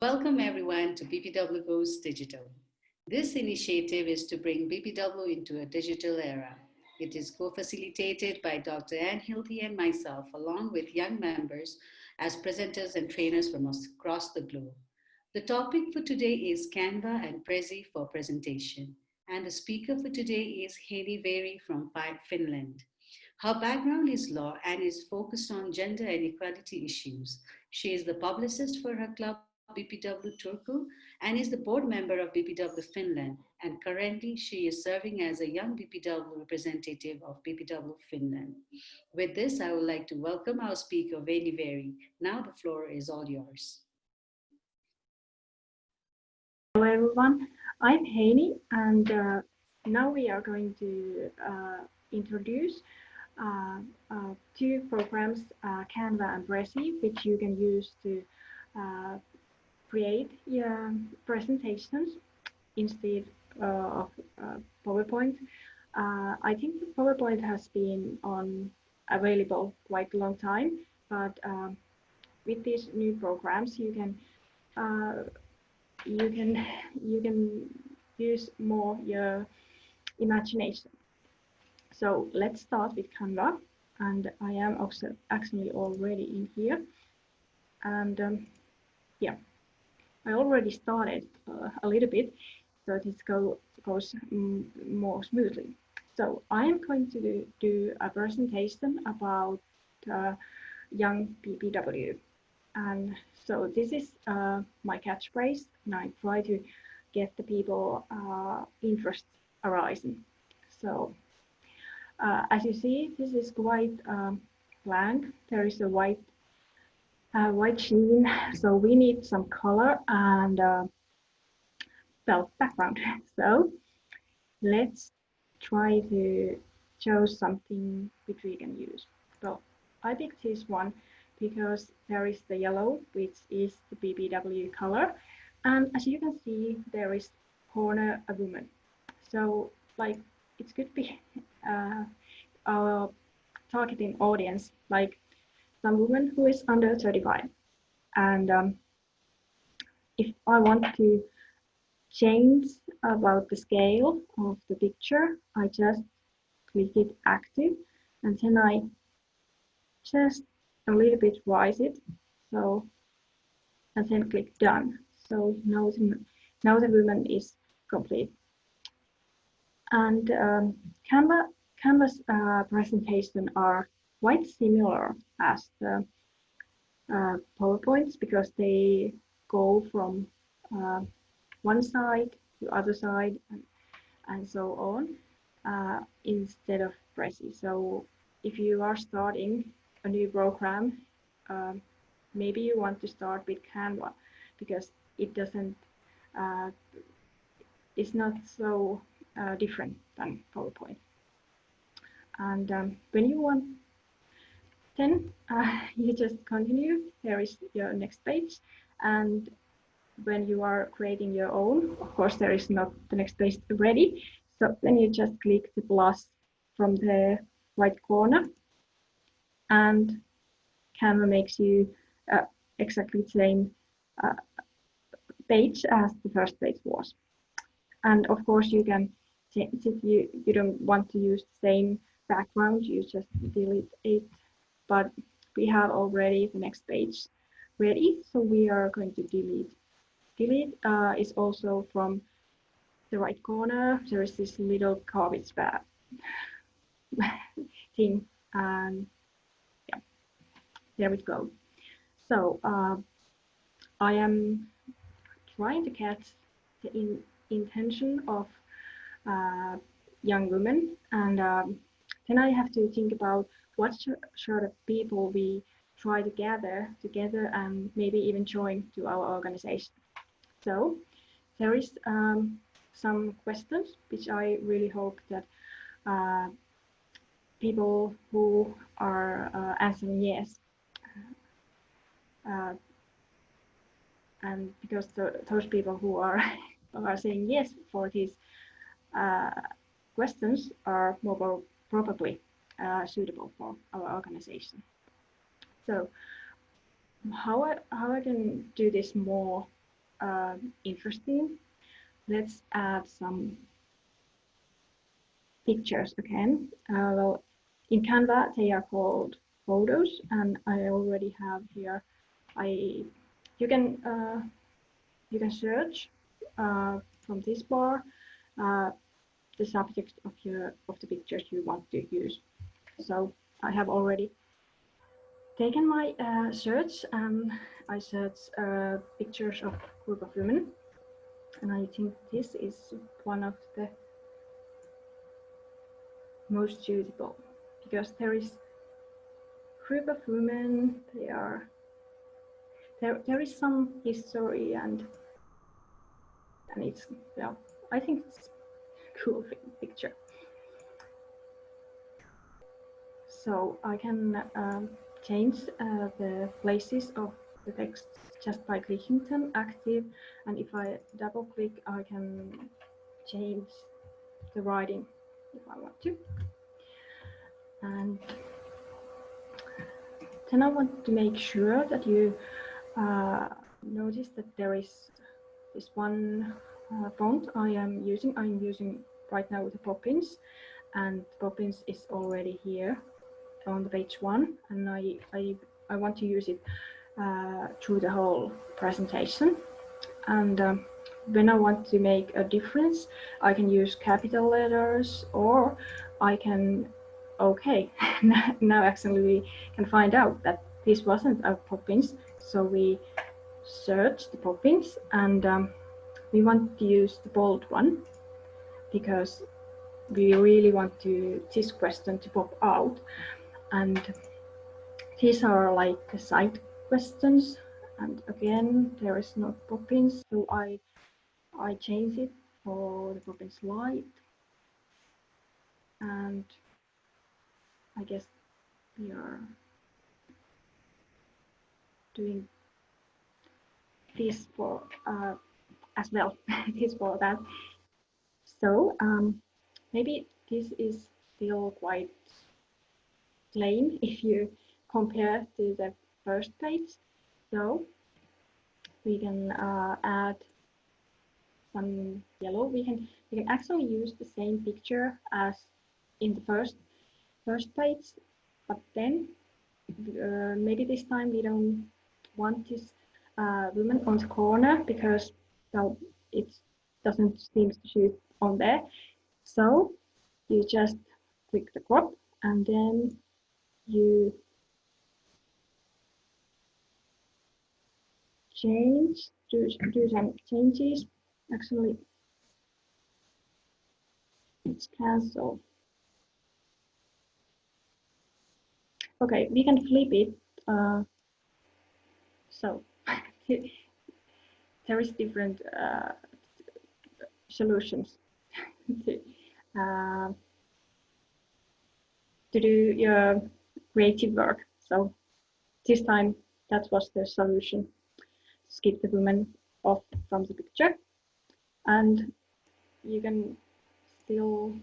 Welcome everyone to BPW Goes Digital. This initiative is to bring BPW into a digital era. It is co-facilitated by Dr. Ann Hilty and myself, along with young members as presenters and trainers from across the globe. The topic for today is Canva and Prezi for presentation. And the speaker for today is Heini Vaari from Finland. Her background is law and is focused on gender and equality issues. She is the publicist for her club BPW Turku and is the board member of BPW Finland. And currently, she is serving as a young BPW representative of BPW Finland. With this, I would like to welcome our speaker, Heini Vaari. Now the floor is all yours. Hello everyone, I'm Heini and now we are going to introduce two programs, Canva and Prezi, which you can use to create your presentations instead of PowerPoint. I think PowerPoint has been available quite a long time, but with these new programs you can use more your imagination. So let's start with Canva, and I am also actually already in here, and yeah, I already started a little bit, so this goes more smoothly. So I am going to do a presentation about young BPW. And so this is my catchphrase, and I try to get the people interest arising. So as you see, this is quite blank. There is a white sheen, so we need some color and felt background. So let's try to choose something which we can use. So I picked this one because there is the yellow, which is the BPW color. And as you can see, there is corner a woman. So like it could be our targeting audience, like some woman who is under 35. And if I want to change about the scale of the picture, I just click it active, and then I just a little bit rise it, so, and then click done. So now the woman is complete. And Canva's presentation are quite similar as the PowerPoints because they go from one side to other side and so on instead of Prezi. So if you are starting a new program, maybe you want to start with Canva because it doesn't, it's not so different than PowerPoint. And when you want, then you just continue. There is your next page, and when you are creating your own, of course, there is not the next page ready. So then you just click the plus from the right corner, and Canva makes you exactly the same page as the first page was. And of course, you can, if you don't want to use the same background, you just delete it. But we have already the next page ready, so we are going to delete. Delete is also from the right corner. There is this little garbage bag thing, and yeah, there we go. So I am trying to catch the intention of young women, and then I have to think about what sort of people we try to gather together and maybe even join to our organization. So there is some questions which I really hope that people who are answering yes, and because those people who are are saying yes for these questions are more probably suitable for our organization. So how I can do this more interesting. Let's add some pictures again. Well, in Canva they are called photos, and I already have here. You can search from this bar the subject of the pictures you want to use. So I have already taken my search, and I searched pictures of group of women, and I think this is one of the most suitable because there is group of women. There is some history, and it's, yeah, I think it's a cool picture. So I can change the places of the text just by clicking them active, and if I double click I can change the writing if I want to. And then I want to make sure that you notice that there is this one font I'm using right now the Poppins, and Poppins is already here on the page 1, and I want to use it through the whole presentation. And when I want to make a difference, I can use capital letters, or I can, okay, now actually we can find out that this wasn't a Poppins, so we search the Poppins, and we want to use the bold one because we really want this question to pop out. And these are like side questions, and again there is no Poppins, so I change it for the Poppins light, and I guess we are doing this for as well. This for that. So maybe this is still quite plain if you compare to the first page. So we can add some yellow. We can actually use the same picture as in the first page, but then maybe this time we don't want this woman on the corner because, well, it doesn't seem to shoot on there. So you just click the crop, and then you do some changes. Actually, it's cancel. Okay, we can flip it. So there is different solutions to do your creative work. So this time that was the solution. Skip the woman off from the picture, and you can still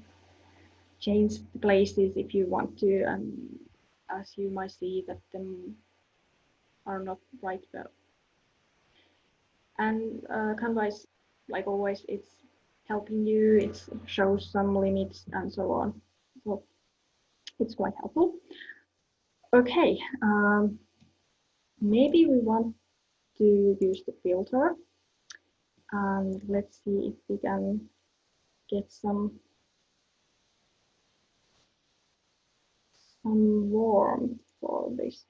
change the places if you want to, and as you might see that them are not right well. And Canva is, like always, it's helping you, it shows some limits and so on. So it's quite helpful. Okay, maybe we want to use the filter, and let's see if we can get some warmth for this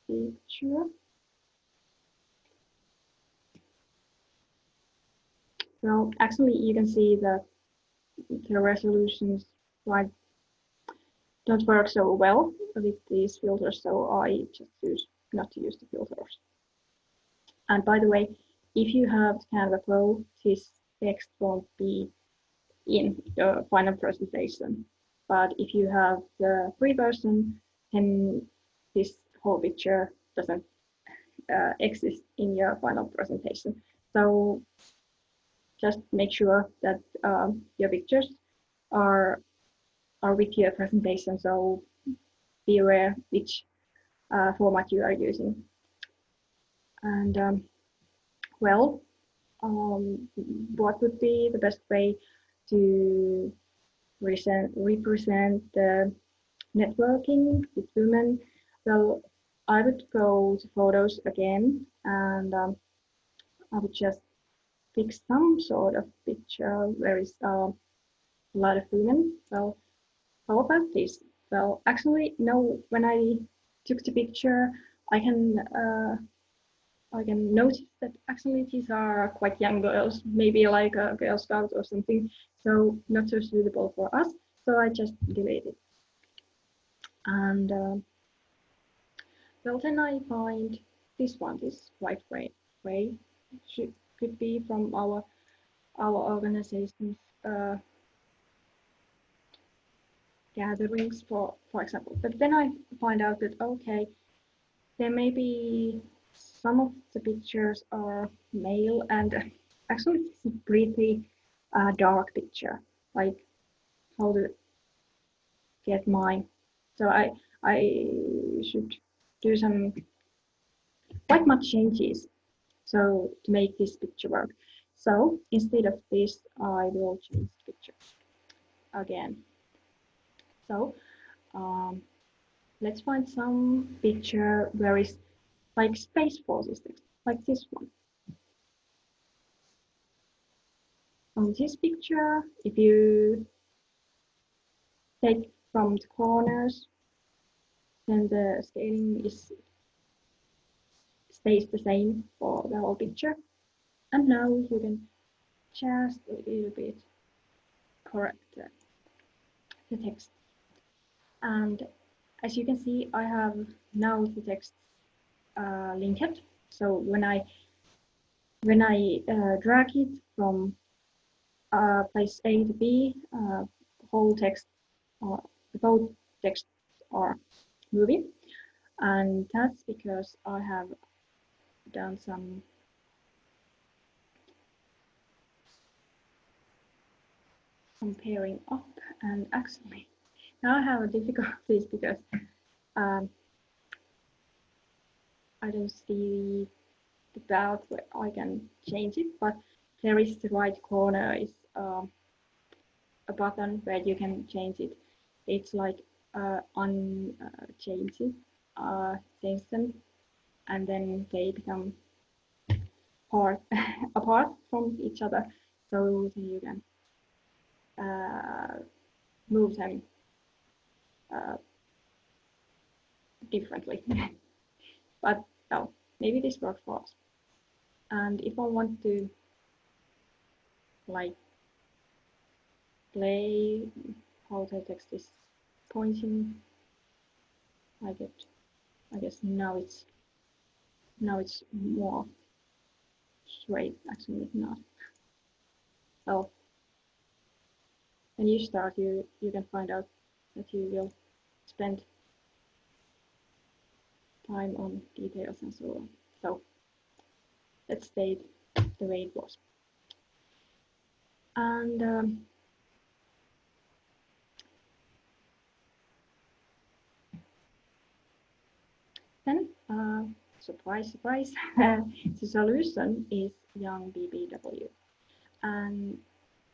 picture. Well, actually, you can see that the resolutions don't work so well with these filters, so I just choose not to use the filters. And by the way, if you have Canva Pro, this text won't be in your final presentation. But if you have the free version, then this whole picture doesn't exist in your final presentation. So just make sure that your pictures are with your presentation. So be aware which format you are using. And well, what would be the best way to represent the networking with women? Well, I would go to photos again, and I would just pick some sort of picture where is a lot of women. Well, how about this? Well, actually, no. When I took the picture, I can I can notice that actually these are quite young girls, maybe like a Girl Scout or something. So not so suitable for us. So I just deleted. And well, then I find this one, this white way, should could be from our organization's gatherings, for example. But then I find out that okay, there may be some of the pictures are male, and actually it's a pretty dark picture, like how to get mine. So I should do some quite much changes so to make this picture work. So instead of this, I will change the picture again. So um, let's find some picture where is like Space Forces text, like this one. On this picture, if you take from the corners, then the scaling stays the same for the whole picture. And now you can just a little bit correct the text. And as you can see, I have now the text linked. So when I drag it from place A to B, whole text, both texts are moving, and that's because I have done some pairing up, and actually now I have difficulties because um, I don't see the path where I can change it, but there is the right corner is a button where you can change it. It's like change it, change them, and then they become part apart from each other, so you can move them differently. But no, maybe this works for us. And if I want to like play how the text is pointing, I guess now it's more straight. Actually not. So when you start, you can find out that you will spend time on details and so on. So let's stay the way it was. And then, surprise, surprise, the solution is young BBW. And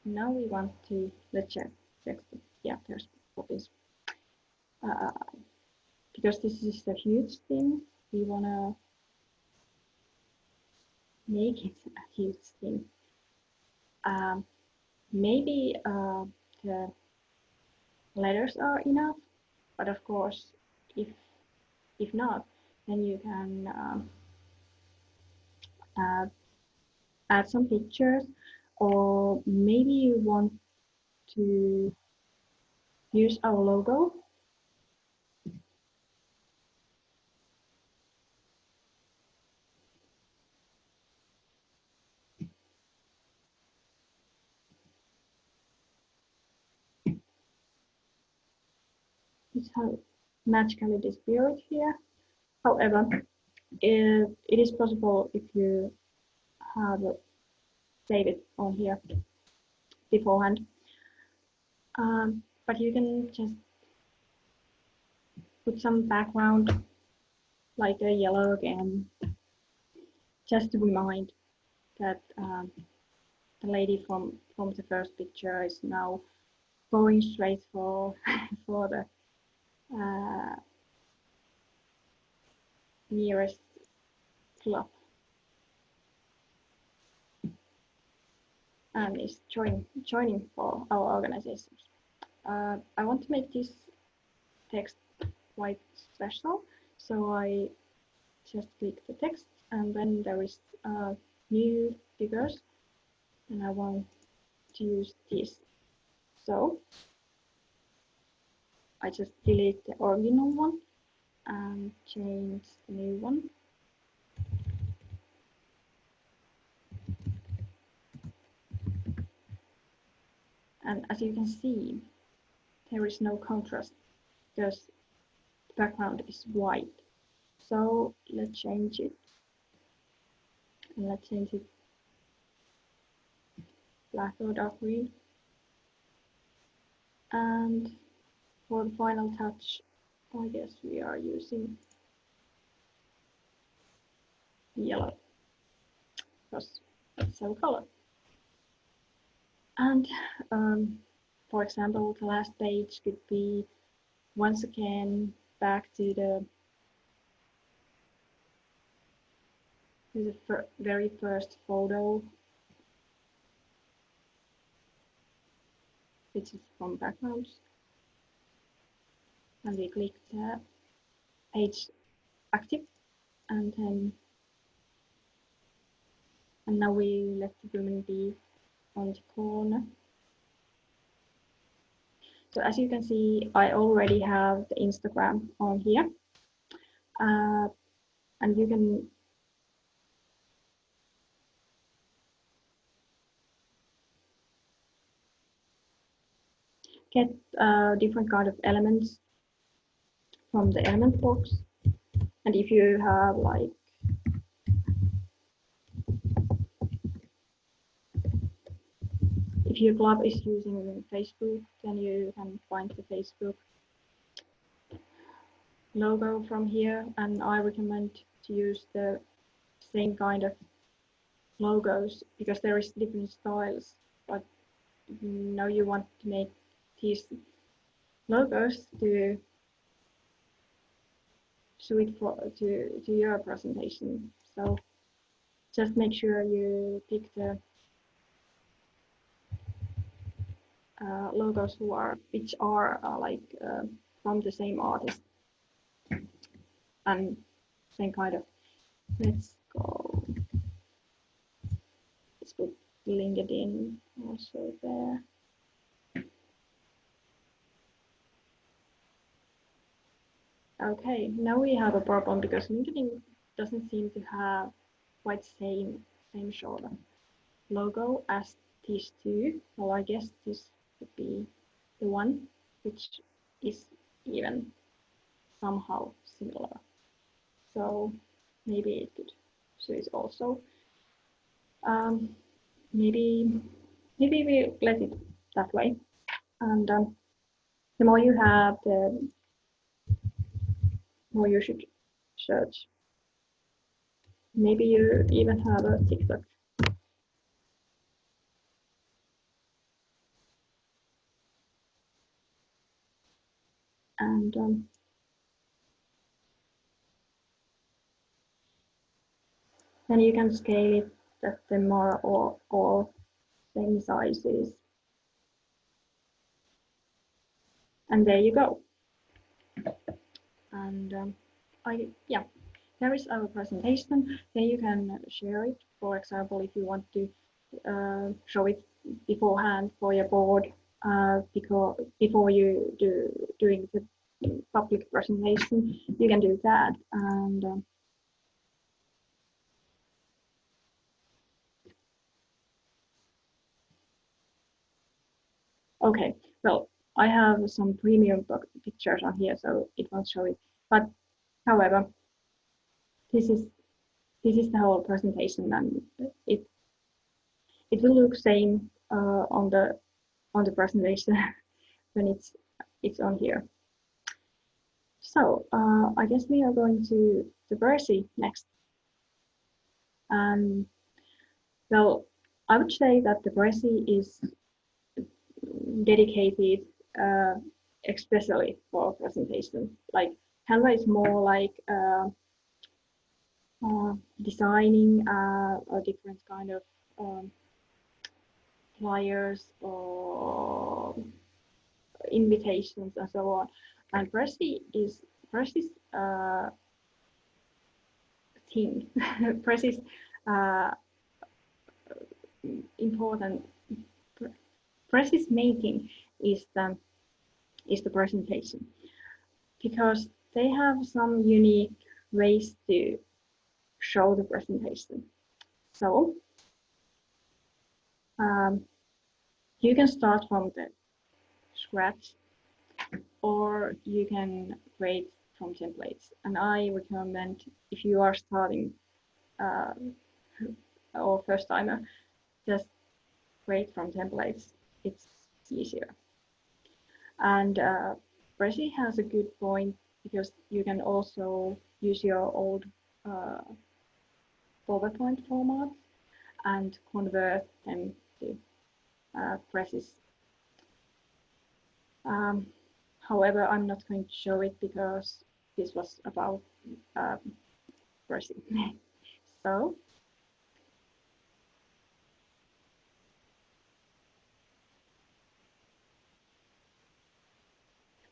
now we want to, let's check yeah, there's copies. Because this is a huge thing, we want to make it a huge thing. Maybe the letters are enough, but of course, if not, then you can add some pictures, or maybe you want to use our logo. It's how magically disappeared here. However, it is possible if you have save it on here beforehand. But you can just put some background like a yellow again, just to remind that the lady from the first picture is now going straight for for the nearest club and is joining for our organization. I want to make this text quite special, so I just click the text and then there is new figures and I want to use this. So I just delete the original one and change the new one. And as you can see, there is no contrast because the background is white. So let's change it. And let's change it black or dark green. And for the final touch, I guess we are using yellow because it's so color. And for example, the last page could be once again back to the very first photo, which is from backgrounds. And we click the page active and now we let the woman be on the corner. So as you can see, I already have the Instagram on here. And you can get different kind of elements from the element box. And if you have like if your club is using Facebook, then you can find the Facebook logo from here. And I recommend to use the same kind of logos because there is different styles. But now you want to make these logos to suit to your presentation. So just make sure you pick the logos which are like from the same artist and same kind of. Let's go. Let's put LinkedIn also there. Okay, now we have a problem because LinkedIn doesn't seem to have quite same sort of logo as these two. Well, I guess this would be the one which is even somehow similar. So maybe it could suit also. Maybe we let it that way. And the more you have, the more you should search. Maybe you even have a TikTok. And then you can scale it that the more or same sizes. And there you go. And yeah, there is our presentation. Then you can share it. For example, if you want to show it beforehand for your board before you doing the public presentation, you can do that. And okay, well, I have some premium pictures on here, so it won't show it. But however, this is the whole presentation, and it will look same on the presentation when it's on here. So I guess we are going to the Prezi next. And well, I would say that the Prezi is dedicated especially for presentation. Like Canva is more like designing a different kind of flyers or invitations and so on. And Prezi's thing. Prezi's important. Prezi's making is the presentation, because they have some unique ways to show the presentation. So you can start from the scratch, or you can create from templates. And I recommend, if you are starting or first timer, just create from templates. It's easier. And Prezi has a good point, because you can also use your old PowerPoint format and convert them to Prezi's. However, I'm not going to show it because this was about Prezi. So,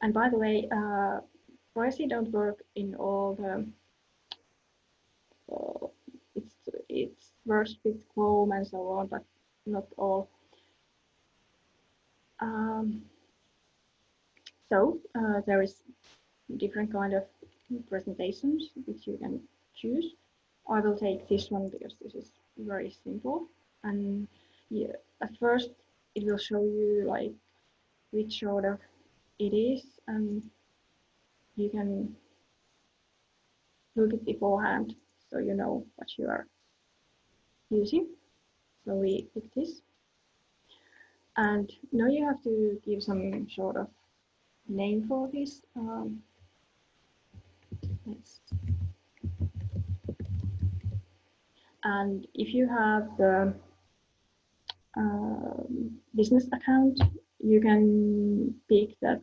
and by the way, Prezi don't work in all the. It works with Chrome and so on, but not all. So there is different kind of presentations which you can choose. I will take this one because this is very simple. And yeah, at first it will show you like which sort of it is, and you can look it beforehand so you know what you are using. So we pick this. And now you have to give some sort of name for this. And if you have the business account, you can pick that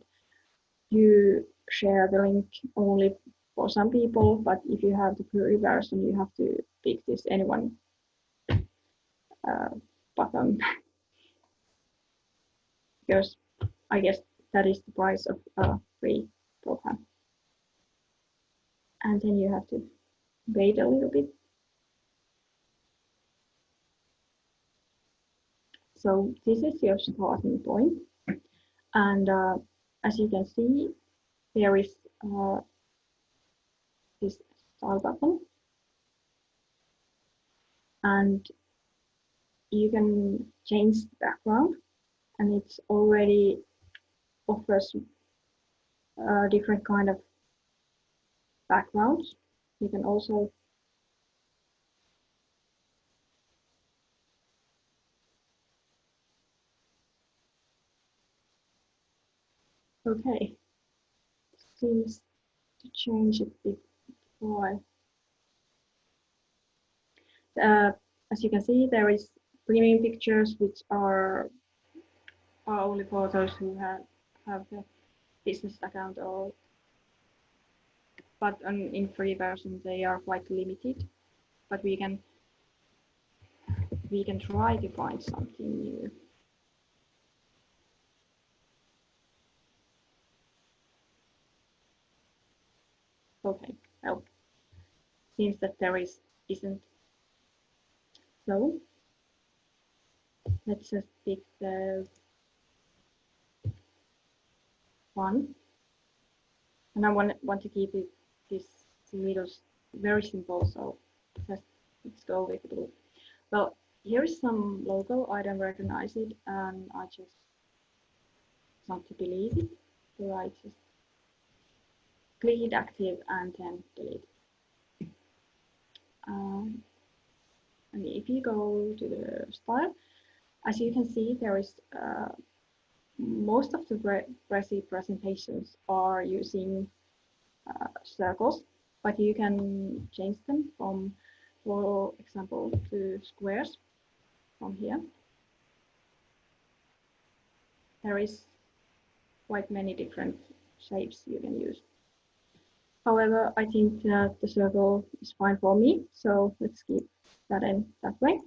you share the link only for some people, but if you have the free version, you have to pick this anyone button, because I guess that is the price of a free program. And then you have to wait a little bit. So this is your starting point. And as you can see, there is this start button. And you can change the background, and it's already offers different kind of backgrounds. You can also seems to change it before. As you can see, there is premium pictures, which are only for those who have the business account, or but in free version they are quite limited. But we can try to find something new. Okay, well, seems that there isn't. So let's just pick the one, and I want to keep it this little very simple. So just let's go with blue. Well, here is some logo. I don't recognize it, and I just want to delete it. So I just click it active and then delete. And if you go to the style, as you can see, there is most of the Prezi presentations are using circles, but you can change them from for example, to squares from here. There is quite many different shapes you can use. However, I think that the circle is fine for me, so let's keep that in that way.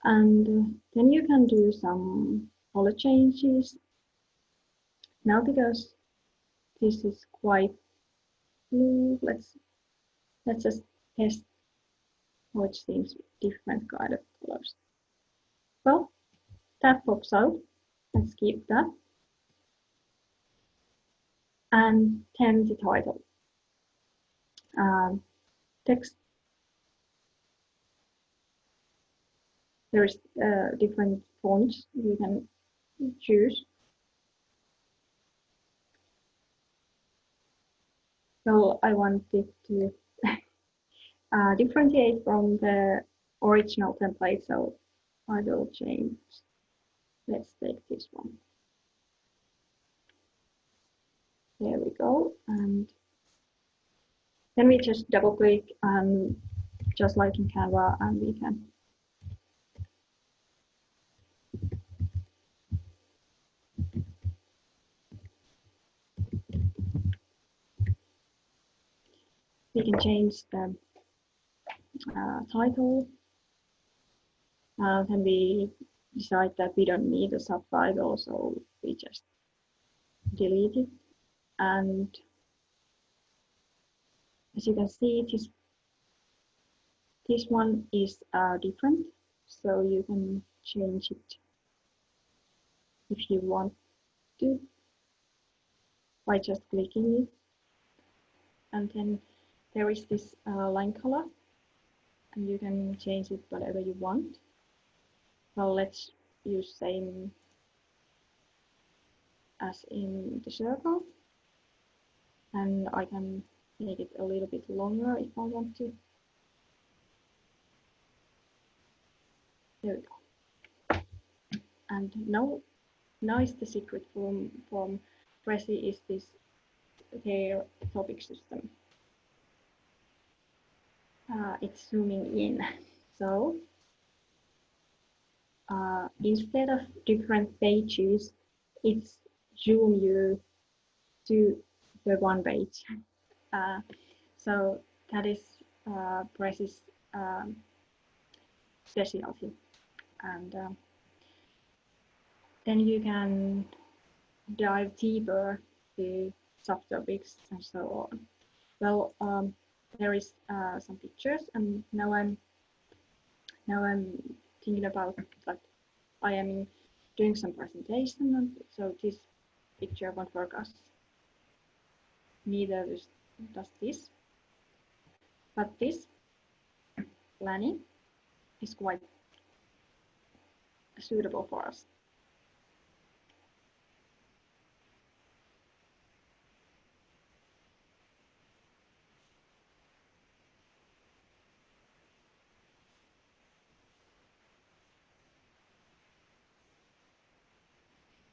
And then you can do some color changes. Now, because this is quite blue, let's just test how it seems with different kind of colors. Well, that pops out. Let's keep that. And then the title. Text. There's different fonts you can choose. So I wanted to differentiate from the original template, so I will change. Let's take this one. There we go. And then we just double click and just like in Canva, and we can change the title. Then we decide that we don't need a subtitle, so we just delete it. And as you can see, this one is different, so you can change it if you want to by just clicking it. And then there is this line color, and you can change it whatever you want. Well, let's use same as in the circle, and I can make it a little bit longer if I want to. There we go. And now is the secret from Prezi is this their topic system. It's zooming in. So instead of different pages, it's zoom you to the one page. So that is Prezi's specialty. And then you can dive deeper to subtopics and so on. Well, there is some pictures, and now I'm thinking about that I am doing some presentation, and so this picture won't work as neither does this, but this planning is quite suitable for us.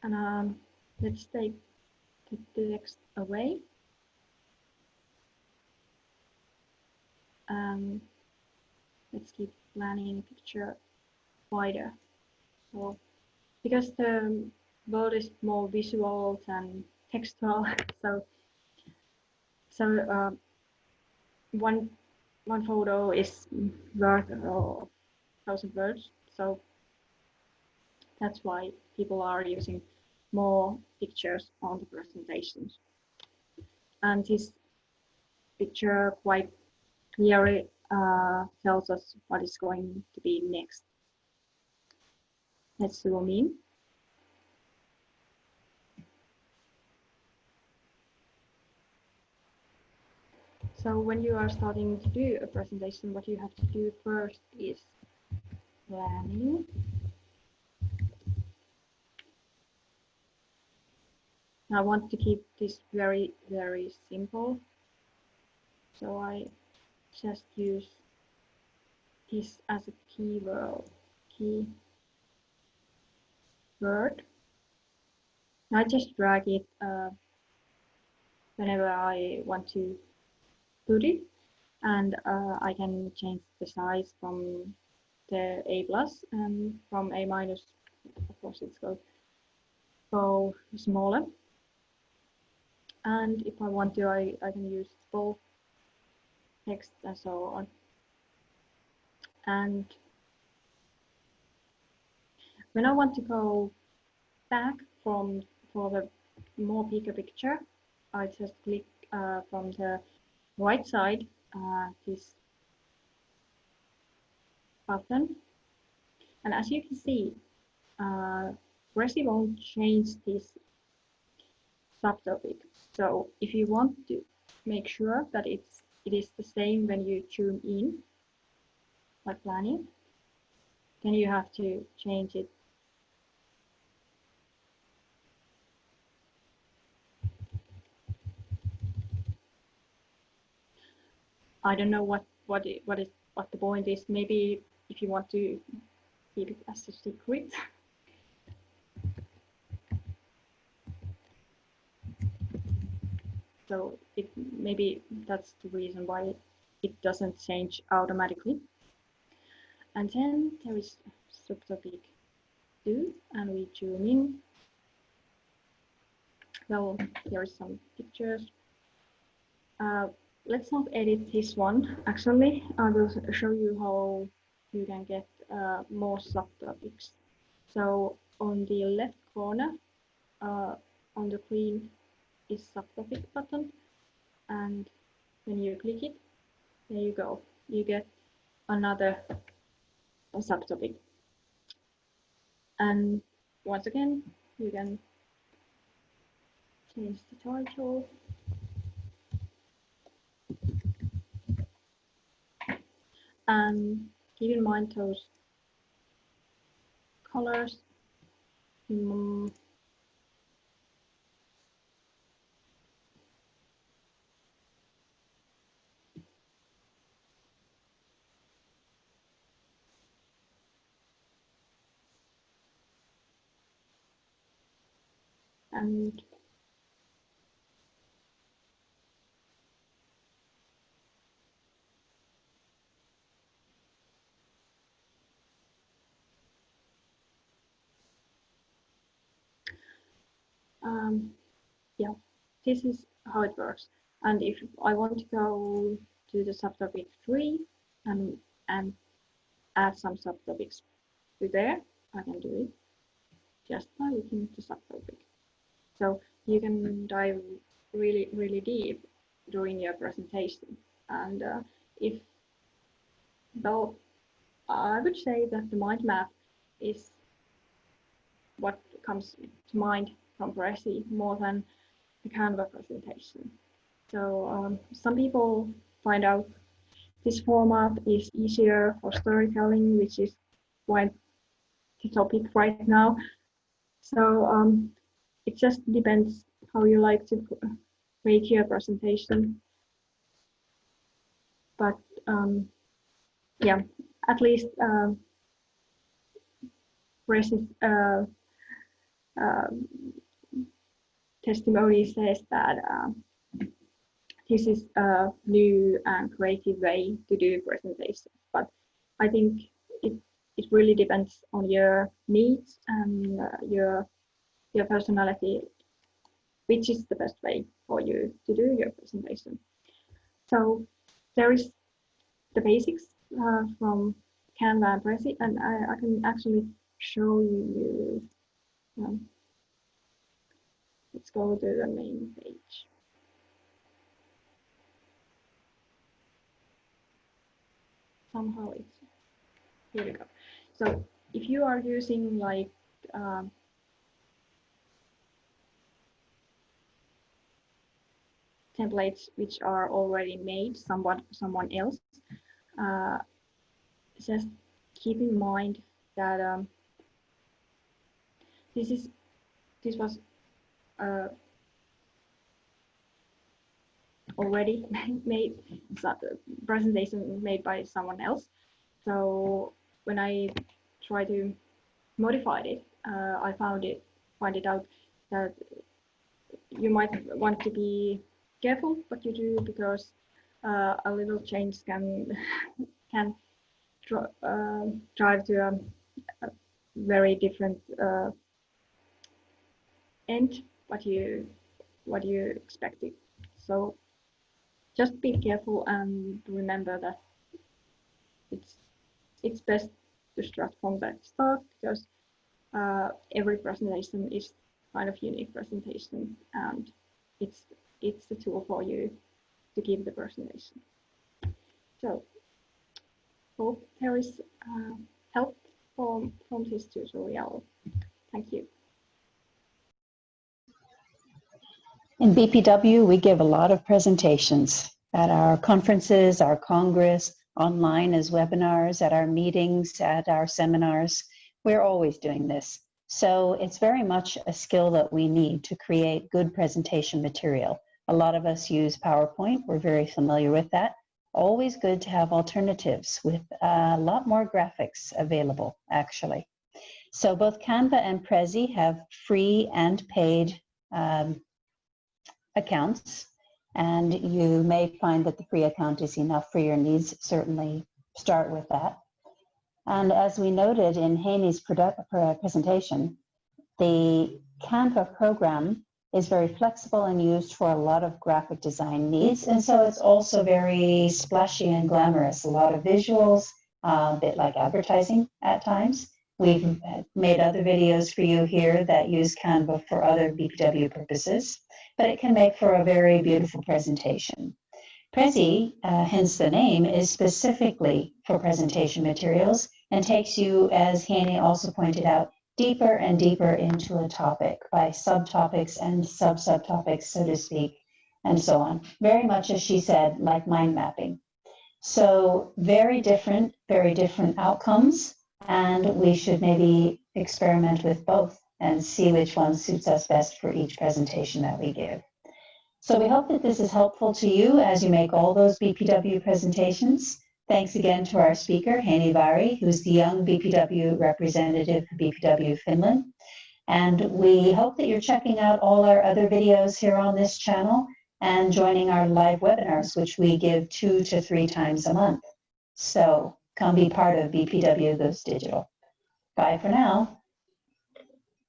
And let's take the text away. Let's keep planning picture wider. So because the world is more visual than textual, so one photo is worth 1,000 words. So that's why people are using more pictures on the presentations. And this picture quite clearly tells us what is going to be next. Let's zoom in. So when you are starting to do a presentation, what you have to do first is planning. I want to keep this very, very simple. So I just use this as a keyword. I just drag it whenever I want to put it. and I can change the size from the A plus and from A minus. Of course, it's go smaller. And if I want to, I can use both text and so on. And when I want to go back for the more bigger picture, I just click from the right side this button. And as you can see, Prezi won't change this subtopic. So if you want to make sure that it is the same when you zoom in, like planning, then you have to change it. I don't know what the point is. Maybe if you want to keep it as a secret. So maybe that's the reason why it doesn't change automatically. And then there is subtopic 2, and we zoom in. Well, here are some pictures. Let's not edit this one. Actually, I will show you how you can get more subtopics. So on the left corner, on the green is subtopic button, and when you click it, there you go. You get another subtopic. And once again, you can change the title. And keep in mind those colors. And yeah, this is how it works. And if I want to go to the subtopic 3 and add some subtopics to there, I can do it just by looking at the subtopic. So you can dive really deep during your presentation. And though I would say that the mind map is what comes to mind from Prezi more than the Canva presentation. So some people find out this format is easier for storytelling, which is quite the topic right now. So it just depends how you like to make your presentation. But yeah, at least Prezi's testimony says that this is a new and creative way to do presentations. But I think it really depends on your needs and your personality, which is the best way for you to do your presentation. So there is the basics from Canva and Prezi, and I can actually show you. Let's go to the main page. Somehow it's, here we go. So if you are using like templates which are already made someone else, just keep in mind that this was already made, presentation made by someone else. So when I try to modify it, I find it out that you might want to be careful what you do, because a little change can can drive to a very different end what you expected. So just be careful and remember that it's best to start from the start, because every presentation is kind of unique presentation, and it's the tool for you to give the presentation. So hope there is help from this tutorial. Thank you. In BPW, we give a lot of presentations at our conferences, our congress, online as webinars, at our meetings, at our seminars. We're always doing this. So it's very much a skill that we need to create good presentation material. A lot of us use PowerPoint. We're very familiar with that. Always good to have alternatives with a lot more graphics available, actually. So both Canva and Prezi have free and paid accounts, and you may find that the free account is enough for your needs. Certainly start with that. And as we noted in Heini's presentation, the Canva program is very flexible and used for a lot of graphic design needs, and so it's also very splashy and glamorous, a lot of visuals, a bit like advertising at times. We've made other videos for you here that use Canva for other BPW purposes, but it can make for a very beautiful presentation. Prezi, hence the name, is specifically for presentation materials and takes you, as Heini also pointed out, deeper and deeper into a topic by subtopics and sub-subtopics, so to speak, and so on. Very much, as she said, like mind mapping. So very different outcomes, and we should maybe experiment with both and see which one suits us best for each presentation that we give. So we hope that this is helpful to you as you make all those BPW presentations. Thanks again to our speaker, Heini Vaari, who's the young BPW representative for BPW Finland. And we hope that you're checking out all our other videos here on this channel and joining our live webinars, which we give 2 to 3 times a month. So come be part of BPW Goes Digital. Bye for now.